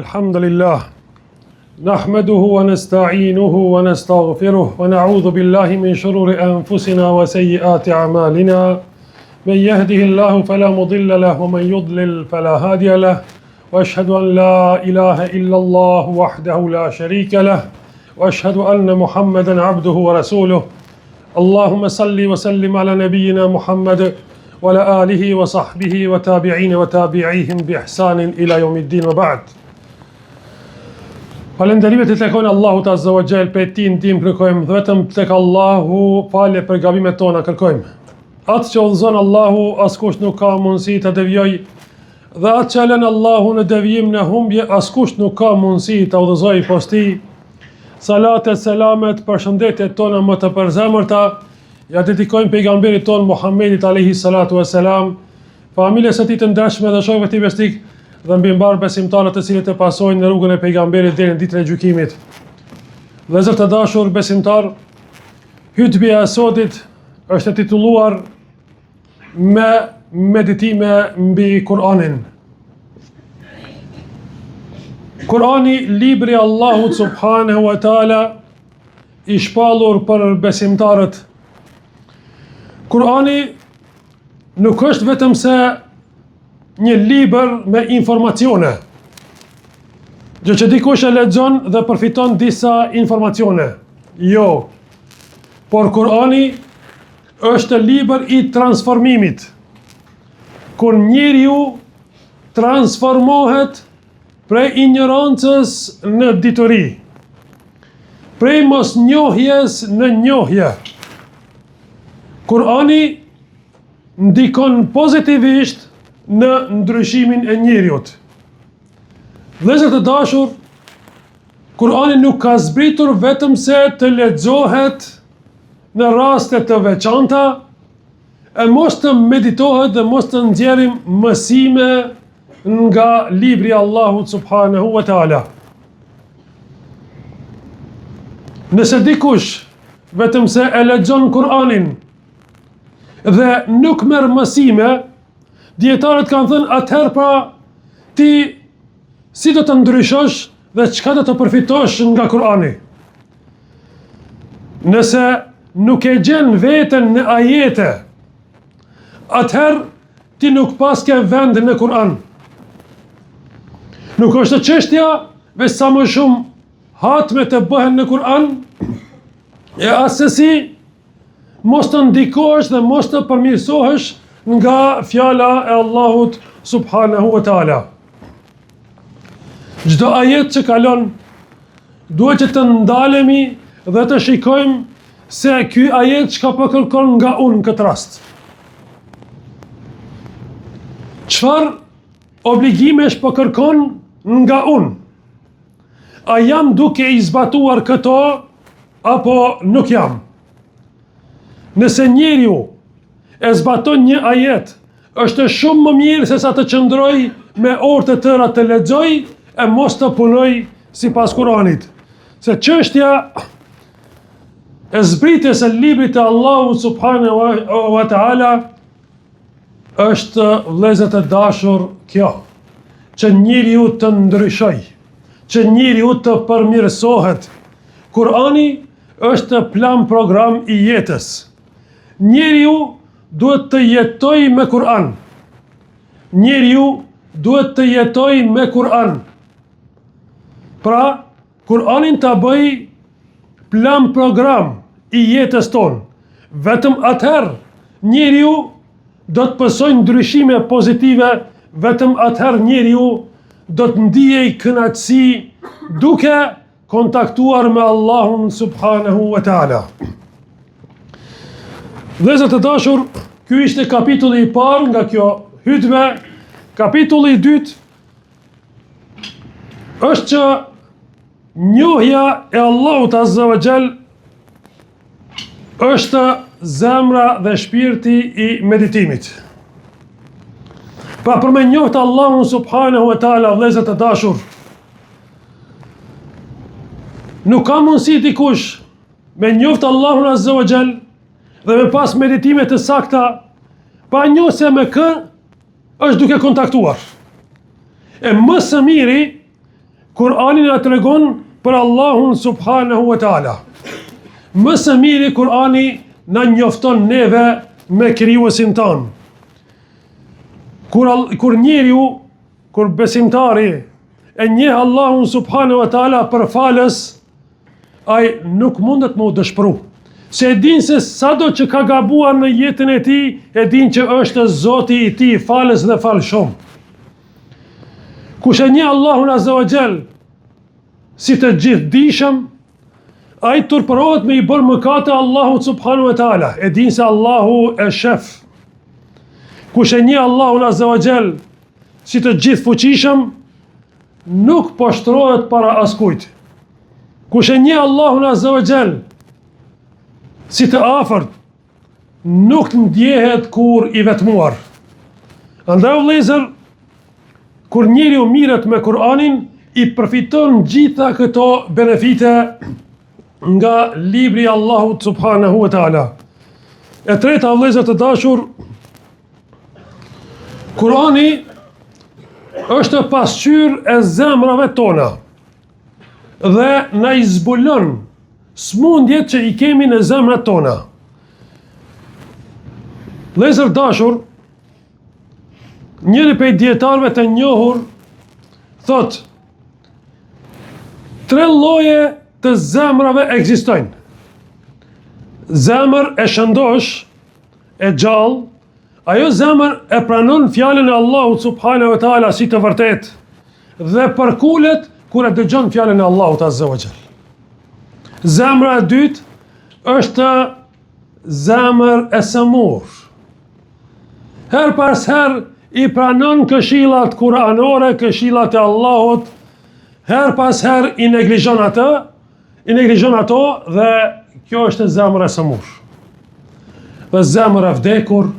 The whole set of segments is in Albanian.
الحمد لله نحمده ونستعينه ونستغفره ونعوذ بالله من شرور أنفسنا وسيئات أعمالنا من يهده الله فلا مضل له ومن يضلل فلا هادي له وأشهد أن لا إله إلا الله وحده لا شريك له وأشهد أن محمدا عبده ورسوله اللهم صل وسلم على نبينا محمد وعلى آله وصحبه وتابعين وتابعيهم بإحسان إلى يوم الدين وبعد. Falenderimet I takojnë Allahut Azza wa Jall, pe Tij ndihmë kërkojmë, vetëm tek Allahu falje për gabimet tona kërkojmë. Atë që udhëzon Allahu, askush nuk ka mundësi të devijojë, dhe atë që lën Allahu në devijim në humbje, askush nuk ka mundësi të udhëzojë poshtë Tij. Salatet, selamet, përshëndetjet tona më të përzemërta ja dedikojmë pejgamberit ton Muhammedit alayhi salatu wassalam, familjes së tij të ndershme dhe shokëve të tij besnik, dhe mbi mbar besimtarët të cilët e pasojnë në rrugën e pejgamberit deri në ditën e gjykimit. Vëllezër të dashur besimtar, hutbia e sotit është e titulluar me meditime mbi Kur'anin. Kur'ani, libri I Allahut subhanahu wa taala, I shpallur për besimtarët. Kur'ani nuk është vetëm se një libër me informacione, gjë që dikush e lexon dhe përfiton disa informacione. Jo, por Kur'ani është libër I transformimit, kur njeriu transformohet prej ignorancës në dituri, prej mosnjohjes në njohje. Kur'ani ndikon pozitivisht në ndryshimin e njeriut. Vëllezër të dashur, Kur'ani nuk ka zbritur vetëm se të lexohet në raste të veçanta, e mos të meditohet dhe mos të nxjerrim mësime nga libri I Allahut subhanahu wa taala. Nëse dikush vetëm se e lexon Kur'anin dhe nuk merr mësime, dietarët kanë thënë atëherë pra ti si do të ndryshosh dhe çka do të përfitosh nga Kur'ani. Nëse nuk e gjen veten në ajete, atëherë ti nuk pas ke vend në Kur'an. Nuk është çështja veç sa më shumë hatme të bëhen në Kur'an, e asesi mos të ndikohesh dhe mos të përmirësohesh nga fjala e Allahut subhanahu wa taala. Çdo ajet që kalon duhet që të ndalemi dhe të shikojmë se ky ajet çka po kërkon nga unë në këtë rast. Çfarë obligimesh po kërkon nga unë? A jam duke I zbatuar këto apo nuk jam? Nëse njeriu e zbaton një ajet, është shumë më mirë se sa të qëndroj me orë të tëra të lexoj e mos të punoj sipas Kuranit. Se çështja e zbritjes së librit të Allahut subhanahu wa taala është, vëllezër të dashur, kjo, që njeriu të ndryshoj, që njeriu të përmirësohet. Kurani është plan program I jetës. Njeriu duhet të jetoj me Kur'an. Njeriu duhet të jetoj me Kur'an. Pra, Kur'anin ta bëj plan program I jetës tonë. Vetëm atëherë njeriu do të pësojë ndryshime pozitive, vetëm atëherë njeriu do të ndiej kënaqësi duke kontaktuar me Allahun subhanahu wa taala. Vëllezër të dashur, ky ishte kapitulli I parë nga kjo hutbe. Kapitulli I dytë është që njohja e Allahut Azza wa Jall është zemra dhe shpirti I meditimit. Pra për me njohtë Allahun subhanahu wa taala, vëllezër të dashur, nuk ka mundësi dikush me njohtë Allahun Azza wa Jall dhe me pas meditime të sakta, pa njohë se me kë është duke kontaktuar. E më së miri Kur'ani na tregon për Allahun subhanahu wa taala. Më së miri Kur'ani na njofton neve me krijuesin ton. Kur njeriu, kur besimtari e njeh Allahun subhanahu wa taala për falës, ai nuk mundet më u dëshpëru. Se e din se sado që ka gabuar në jetën e tij, e din që është Zoti i tij falës dhe fal shumë. Kush e njeh Allahun azza wa jall si të gjithdijshëm, ai turpërohet me i bërë mëkate Allahut subhanahu wa taala. E din se Allahu e shef. Kush e njeh Allahun azza wa jall si të gjithfuqishëm, nuk poshtrohet para askujt. Kush e njeh Allahun azza wa jall si të afërt, nuk ndjehet kur i vetmuar. Andaj vëllezër, kur njeriu mirret me Kur'anin, i përfiton gjitha këto benefite nga libri i Allahut subhanahu wa taala. E treta, vëllezër të dashur, Kur'ani është pasqyrë e zemrave tona dhe na i zbulon smundjet që i kemi në zemrat tona. Vëllezër dashur, njëri prej dietarëve të njohur thot: 3 lloje të zemrave ekzistojnë. Zemër e shëndosh, e gjallë, ajo zemër e pranon fjalën e Allahut subhanahu wa taala si të vërtetë dhe përkulet kur e dëgjon fjalën e Allahut azza wa jall. Zemra e dytë është zemër e sëmur. Her pas her i pranon këshillat kuranore, këshillat e Allahut, her pas her i neglizhon ato dhe kjo është zemra e sëmur. Dhe zemra e vdekur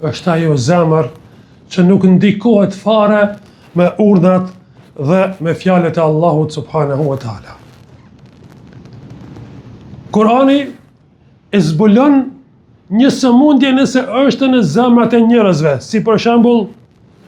është ajo zemër që nuk ndikohet fare me urdhat dhe me fjalët e Allahut subhanahu wa taala. Kurani e zbulon një sëmundje nëse është në zemrat e njerëzve, si për shembull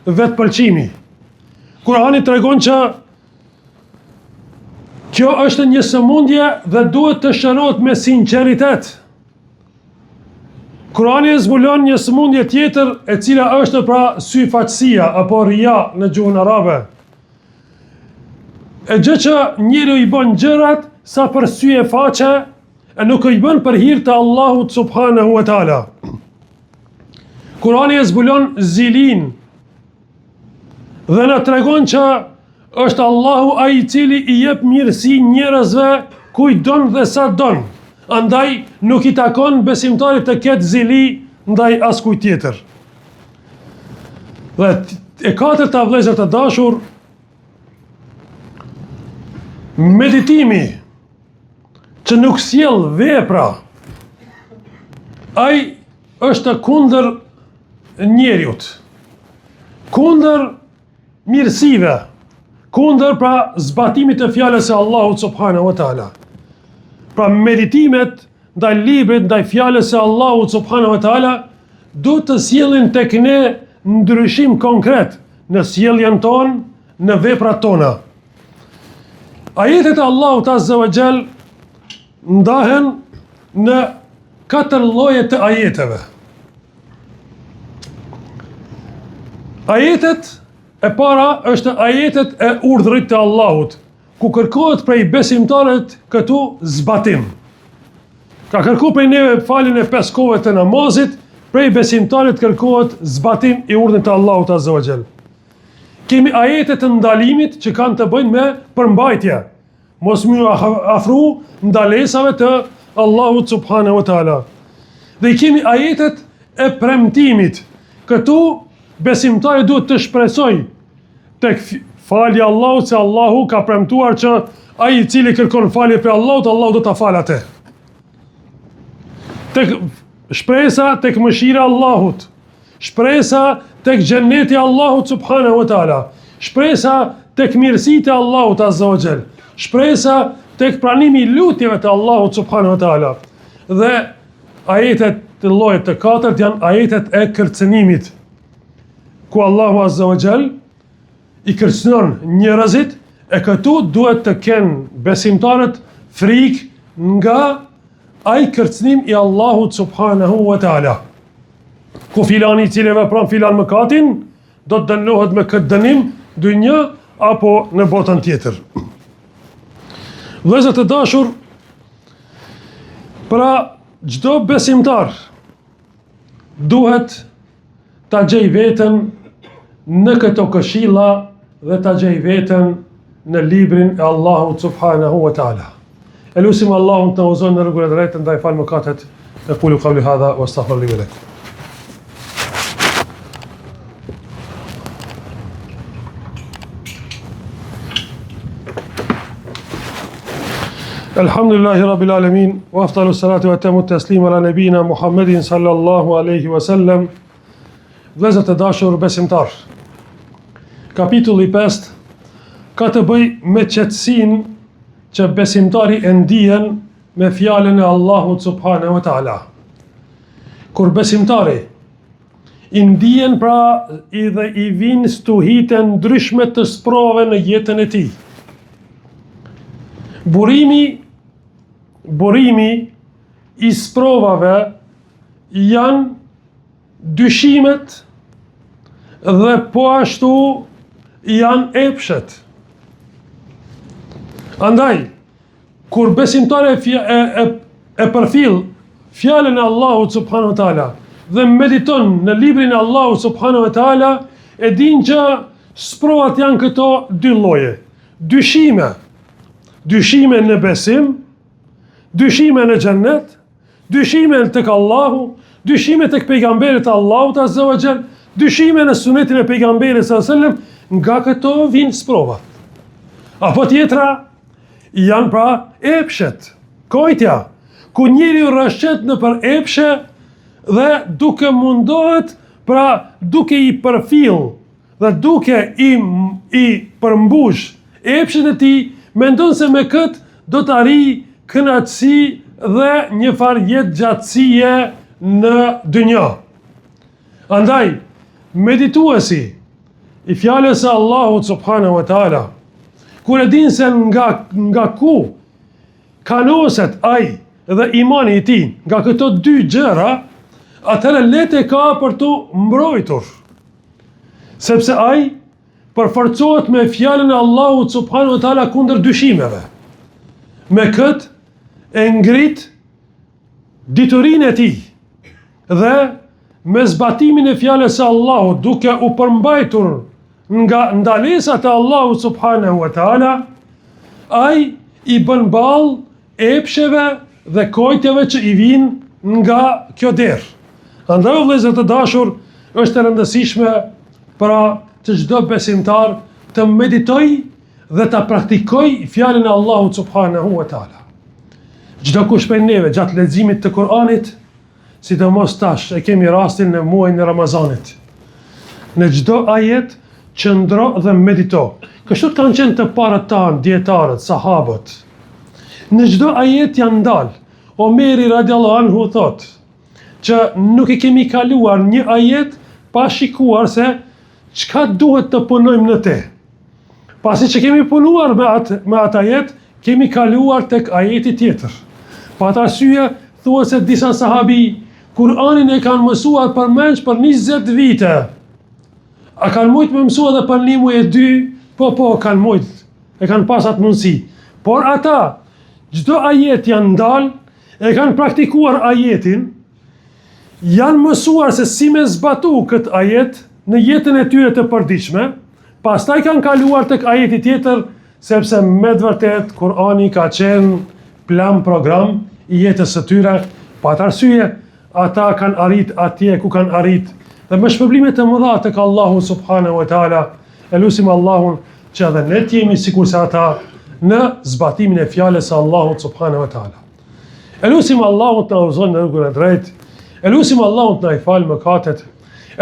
vetpëlqimi. Kurani tregon që kjo është një sëmundje dhe duhet të shërohet me sinqeritet. Kurani e zbulon një sëmundje tjetër e cila është pra syfaqësia apo ria në gjuhën arabe. E gjë që njeriu i bën gjërat sa për sy e faqe, e nuk i bën për hir të Allahut subhanahu wa taala. Kurani e zbulon zilin dhe na tregon që është Allahu ai i cili i jep mirësi njerëzve kujt don dhe sa don. Andaj nuk i takon besimtarit të ketë zili ndaj askujt tjetër. Dhe e katërta, vëllezër të dashur, meditimi që nuk sjell vepra, ai është kundër njeriut, kundër mirësive, kundër pra zbatimit të fjalës së Allahut subhanahu wa taala. Pra meditimet ndaj librit, ndaj fjalës së Allahut subhanahu wa taala duhet të sjellin tek ne ndryshim konkret në sjelljen tonë, në veprat tona. Ajetet e Allahut azza wa jall ndahen në 4 lloje të ajeteve. Ajetet e para është ajetet e urdhrit të Allahut, ku kërkohet prej besimtarit këtu zbatim. Ka kërku prej neve faljen e 5 kohëve të namazit, prej besimtarit kërkohet zbatim i urdhrit të Allahut azza wa jall. Kemi ajetet të ndalimit që kanë të bëjnë me përmbajtje. Mos më afru ndalesave të Allahut subhanahu wa taala. Dhe kemi ajetet e premtimit. Këtu besimtari duhet të shpresoj tek falja Allahut se Allahu ka premtuar që ai i cili kërkon falje për Allahut, Allahu do ta falë atë. Tek shpresa tek mëshira e Allahut. Shpresa tek xheneti i Allahut subhanahu wa taala. Shpresa tek mirësitë e Allahut azza wa jall. Shpresa tek pranimi i lutjeve të Allahut subhanahu wa taala. Dhe ajetet të llojit të katërt janë ajetet e kërcënimit, ku Allahu azza wa jall i kërcënon njerëzit E këtu duhet të kenë besimtarët frikë nga ai kërcënim i Allahut subhanahu wa taala. Ku filani i cili vepron filan mëkatin, do të dënohet me këtë dënim dynjë apo në botën tjetër. Vëllezër të dashur, pra çdo besimtar duhet ta gjej veten në këto këshilla dhe ta gjej veten në librin e Allahut subhanahu wa taala. Elusim Allahun të uzon në rrugën e drejtë ndaj fal mëkatet. Aqulu qawli hadha wastaghfiru li wa lakum. Alhamdulillahi Rabbil Alamin, wa afdalu salatu wa tamu taslim ala nabina Muhammedin sallallahu alaihi wasallam. Vëllezër të dashur besimtar, kapitulli 5 ka të bëj me qetësinë që besimtari e ndihen me fjalën e Allahut subhanahu wa taala. Kur besimtari i ndihen pra dhe i vinë stuhite ndryshme të sprove në jetën e tij. Burimi i sprovave janë dyshimet dhe po ashtu janë epshet. Andaj, kur besimtari e përfill fjalën e Allahut subhanahu wa taala dhe mediton në librin e Allahut subhanahu wa taala, e din që sprovat janë këto dy lloje. Dyshime në besim, dyshime në xhennet, dyshime tek Allahu, dyshime tek pejgamberit Allahut azza wa jall, dyshime në sunetin e pejgamberit sallallahu alaihi wasallam, nga këto vijnë sprovat. Apo tjetra janë pra epshet, kojtja, ku njeriu rrëshqet në për epshe dhe duke mundohet, pra duke i përfill dhe duke i përmbush epshet e tij, mendon se me këtë do të arrijë kënaqësi dhe një farë jetëgjatësie në dynjë. Andaj, medituesi i fjalës së Allahut subhanahu wa taala, kur e din se nga ku kanoset ai dhe imani i tij, nga këto dy gjëra, atëherë letë e ka për të mbrojtur. Sepse ai përforcohet me fjalën e Allahut subhanahu wa taala kundër dyshimeve. Me këtë e ngrit diturinë e tij dhe me zbatimin e fjalës së Allahut, duke u përmbajtur nga ndalesat e Allahut subhanahu wa taala, ai i bën ball epsheve dhe kojtjeve që i vinë nga kjo derë. Andaj, vëllezër të dashur, është e rëndësishme pra që çdo besimtar të meditoj dhe të praktikoj fjalën e Allahut subhanahu wa taala. Çdo kush prej neve gjatë leximit të Kur'anit, sidomos tash e kemi rastin në muajin e Ramazanit, në çdo ajet qëndro dhe medito. Kështu kanë qenë të parët tanë, dietarët, sahabët. Në çdo ajet janë ndalë. Omeri radiallahu anhu thot që nuk i kemi kaluar një ajet pa shikuar se çka duhet të punojmë në te. Pasi që kemi punuar me atë ajet, kemi kaluar tek ajeti tjetër. Pa atë arsye, thuhet se disa sahabi Kur'anin e kanë mësuar përmenç për 20 vite. A kanë mujt me mësua dhe për 1 muaj e 2? Po, kanë mujt. E kanë pas atë mundësi. Por ata, çdo ajet janë ndalë, e kanë praktikuar ajetin, janë mësuar se si me zbatu këtë ajet në jetën e tyre të përditshme, pastaj kanë kaluar tek ajeti tjetër, sepse me të vërtet Kur'ani ka qenë plan program i jetës së tyre. Pa atë arsye, ata kanë arrit atje ku kanë arrit dhe me shpërblime të mëdha tek Allahu subhanahu wa taala. Elusim Allahun që edhe ne të jemi sikur se ata në zbatimin e fjalës së Allahut subhanahu wa taala. Elusim Allahun të na udhëzon në rrugën e drejtë. Elusim Allahun të na i falë mëkatet.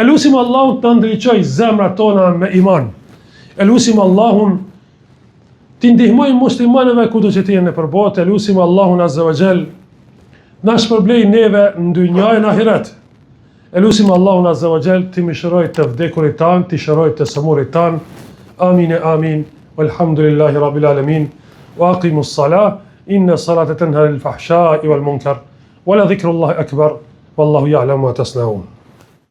Elusim Allahun të ndriçoj zemrat tona me iman. Elusim Allahun të ndihmojmë muslimanëve kudo që të jenë nëpër botë. Elusim Allahun azza wa jall na shpërblej neve në dynjë e në ahiret. Elusim Allahun azza wa jall të mëshiroj të vdekurit tanë, të shëroj të sëmurit tanë. Amin e amin. walhamdulillahi rabbil alamin, wa aqimus salah, inna salata tanha anil fahsha'i wal munkar, wa la dhikrullahi akbar, wallahu ya'lamu ma tasna'un.